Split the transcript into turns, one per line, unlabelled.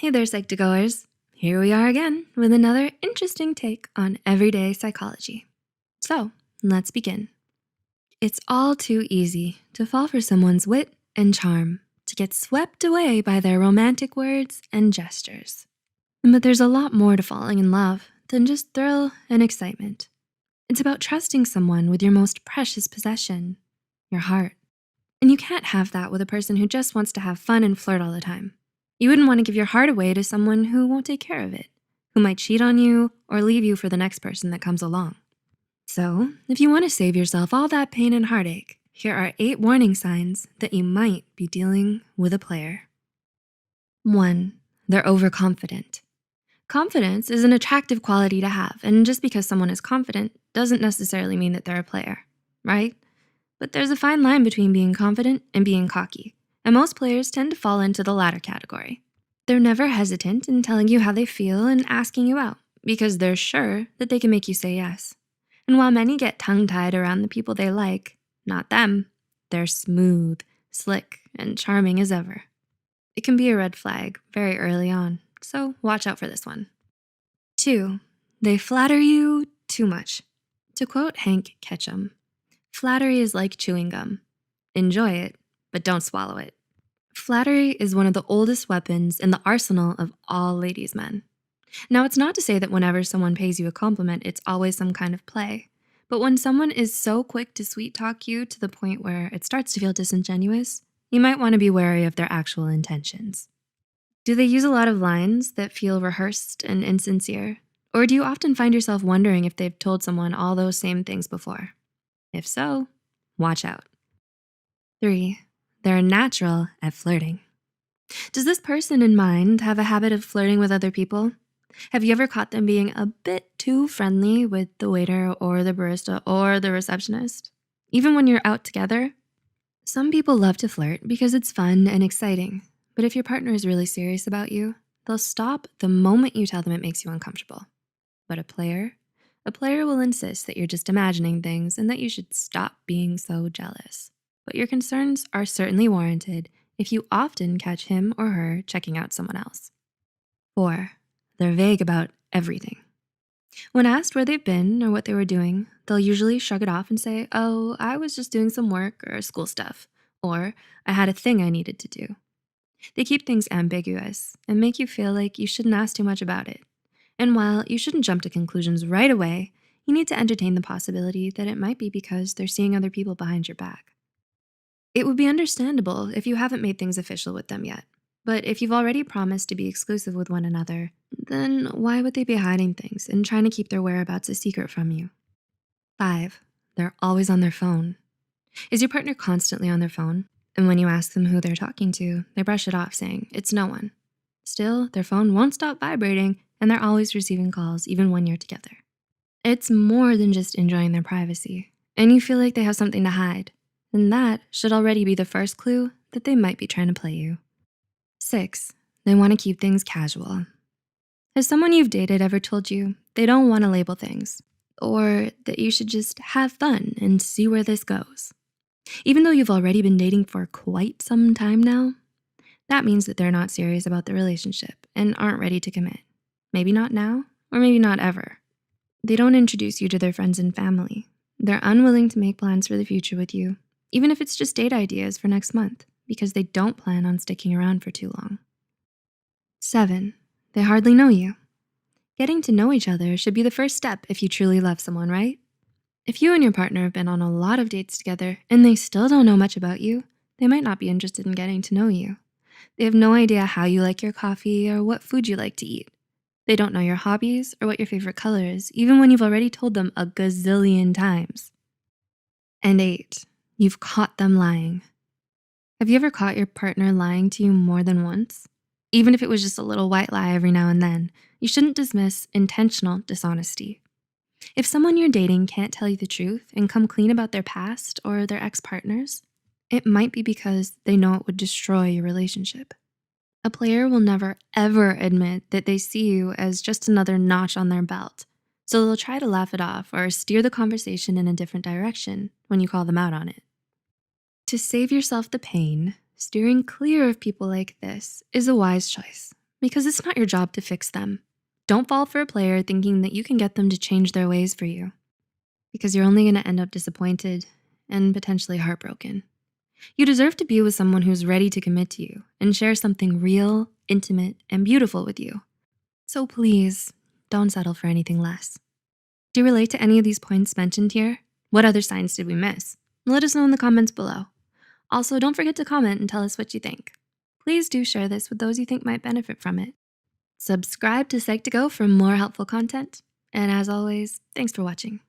Hey there, Psych2Goers. Here we are again with another interesting take on everyday psychology. So let's begin. It's all too easy to fall for someone's wit and charm, to get swept away by their romantic words and gestures. But there's a lot more to falling in love than just thrill and excitement. It's about trusting someone with your most precious possession, your heart. And you can't have that with a person who just wants to have fun and flirt all the time. You wouldn't want to give your heart away to someone who won't take care of it, who might cheat on you or leave you for the next person that comes along. So, if you want to save yourself all that pain and heartache, here are 8 warning signs that you might be dealing with a player. 1, they're overconfident. Confidence is an attractive quality to have, and just because someone is confident doesn't necessarily mean that they're a player, right? But there's a fine line between being confident and being cocky, and most players tend to fall into the latter category. They're never hesitant in telling you how they feel and asking you out, because they're sure that they can make you say yes. And while many get tongue-tied around the people they like, not them. They're smooth, slick, and charming as ever. It can be a red flag very early on, so watch out for this one. 2, they flatter you too much. To quote Hank Ketchum, flattery is like chewing gum. Enjoy it, but don't swallow it. Flattery is one of the oldest weapons in the arsenal of all ladies' men. Now, it's not to say that whenever someone pays you a compliment, it's always some kind of play. But when someone is so quick to sweet talk you to the point where it starts to feel disingenuous, you might want to be wary of their actual intentions. Do they use a lot of lines that feel rehearsed and insincere? Or do you often find yourself wondering if they've told someone all those same things before? If so, watch out. 3, they're natural at flirting. Does this person in mind have a habit of flirting with other people? Have you ever caught them being a bit too friendly with the waiter or the barista or the receptionist? Even when you're out together? Some people love to flirt because it's fun and exciting, but if your partner is really serious about you, they'll stop the moment you tell them it makes you uncomfortable. But a player will insist that you're just imagining things and that you should stop being so jealous. But your concerns are certainly warranted if you often catch him or her checking out someone else. 4, they're vague about everything. When asked where they've been or what they were doing, they'll usually shrug it off and say, "Oh, I was just doing some work or school stuff," or "I had a thing I needed to do." They keep things ambiguous and make you feel like you shouldn't ask too much about it. And while you shouldn't jump to conclusions right away, you need to entertain the possibility that it might be because they're seeing other people behind your back. It would be understandable if you haven't made things official with them yet. But if you've already promised to be exclusive with one another, then why would they be hiding things and trying to keep their whereabouts a secret from you? 5, they're always on their phone. Is your partner constantly on their phone? And when you ask them who they're talking to, they brush it off saying, "It's no one." Still, their phone won't stop vibrating and they're always receiving calls even when you're together. It's more than just enjoying their privacy, and you feel like they have something to hide. And that should already be the first clue that they might be trying to play you. 6, they want to keep things casual. Has someone you've dated ever told you they don't want to label things, or that you should just have fun and see where this goes? Even though you've already been dating for quite some time now, that means that they're not serious about the relationship and aren't ready to commit. Maybe not now, or maybe not ever. They don't introduce you to their friends and family. They're unwilling to make plans for the future with you, even if it's just date ideas for next month, because they don't plan on sticking around for too long. 7, they hardly know you. Getting to know each other should be the first step if you truly love someone, right? If you and your partner have been on a lot of dates together and they still don't know much about you, they might not be interested in getting to know you. They have no idea how you like your coffee or what food you like to eat. They don't know your hobbies or what your favorite color is, even when you've already told them a gazillion times. And 8, you've caught them lying. Have you ever caught your partner lying to you more than once? Even if it was just a little white lie every now and then, you shouldn't dismiss intentional dishonesty. If someone you're dating can't tell you the truth and come clean about their past or their ex-partners, it might be because they know it would destroy your relationship. A player will never, ever admit that they see you as just another notch on their belt, so they'll try to laugh it off or steer the conversation in a different direction when you call them out on it. To save yourself the pain, steering clear of people like this is a wise choice, because it's not your job to fix them. Don't fall for a player thinking that you can get them to change their ways for you, because you're only gonna end up disappointed and potentially heartbroken. You deserve to be with someone who's ready to commit to you and share something real, intimate, and beautiful with you. So please, don't settle for anything less. Do you relate to any of these points mentioned here? What other signs did we miss? Let us know in the comments below. Also, don't forget to comment and tell us what you think. Please do share this with those you think might benefit from it. Subscribe to Psych2Go for more helpful content. And as always, thanks for watching.